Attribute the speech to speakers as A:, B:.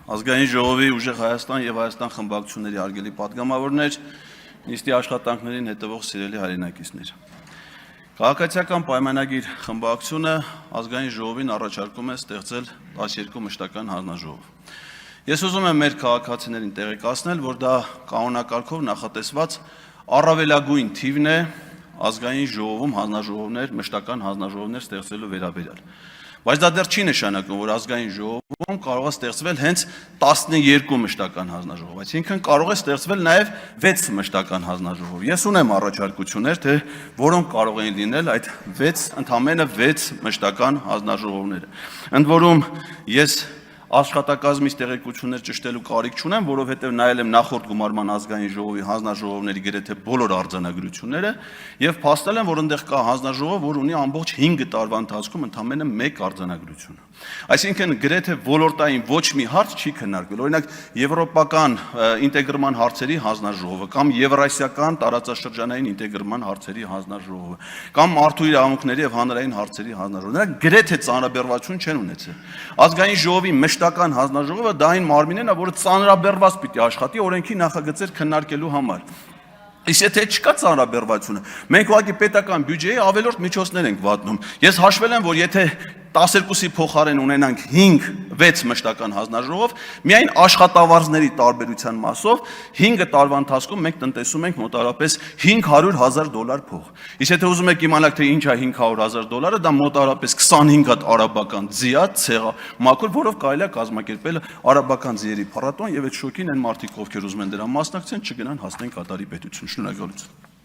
A: Ազգային ժողովի ուժեղ Հայաստան եւ Հայաստան խմբակցությունների արգելի պատգամավորներ, նիստի աշխատանքներին հետևող սիրելի հայրենակիցներ։ Քաղաքացիական պայմանագիր խմբակցությունը ազգային ժողովին առաջարկում է ստեղծել 12 մշտական հանձնաժողով։ Ես ուզում եմ մեր քաղաքացիներին տեղեկացնել, որ դա կանոնակարգով նախատեսված առավելագույն թիվն է ազգային ժողովում հանձնաժողովներ, մշտական հանձնաժողովներ ստեղծելու վերաբերյալ։ Բայց դա դեռ չի նշանակում, որ ազգային ժողովում կարող է ստեղծվել հենց 12 մշտական հանձնաժողով, այսինքն կարող է ստեղծվել նաև 6 մշտական հանձնաժողով։ Ես ունեմ առաջարկություններ, թե որոնք կարող են լինել այդ ընդամենը 6 մշտական հանձնաժողովները։ Ընդ որում ես աշխատակազմից տեղեկություններ ճշտելու կարիք չունեմ, որովհետև նայել եմ նախորդ գումարման ազգային ժողովի հանձնաժողովների գրեթե բոլոր արձանագրությունները եւ փաստել եմ, որ այնտեղ կա հանձնաժողով, որ ունի ամբողջ 5 տարվա ընթացքում ընդամենը 1 արձանագրություն։ Այսինքն գրեթե ոլորտային ոչ մի հարց չի քննարկվել։ Օրինակ եվրոպական ինտեգրման հարցերի հանձնաժողովը կամ եվրասիական տարածաշրջանային ինտեգրման հարցերի հանձնաժողովը կամ մարդու իրավունքների եւ հանրային հարցերի հանձնաժողովը։ Նրանք գրեթե ծանրաբեռնվածություն չեն ունեցել։ Ազգային ժողովի մշտական հանձնաժողովը դա այն մարմինն է, որը ծանրաբեռնված պիտի աշխատի օրենքի նախագծեր քննարկելու համար։ Իսկ եթե չկա ծանրաբեռնվածությունը, մենք ուղղակի պետական բյուջեի ավելորդ միջոցներ ենք վատնում։ Ես հաշվել եմ, որ եթե 12-ի փոխարեն ունենանք 5-6 մշտական հանձնաժողով, միայն աշխատավարձների տարբերության մասով 5 տարվա ընթացքում մենք տնտեսում ենք մոտարապես $500,000 փող։ Իսկ եթե ուզում եք իմանալ, թե ինչ է $500,000, դա մոտարապես 25 հատ արաբական ձիա, ցեղա, մաքուր, որով կարելի է կազմակերպել արաբական ձիերի փառատոն եւ այդ շոկին այն մարդիկ, ովքեր ուզում են դրան մասնակցեն, չգնան հասնեն կատարի պետություն։ Շնորհակալություն։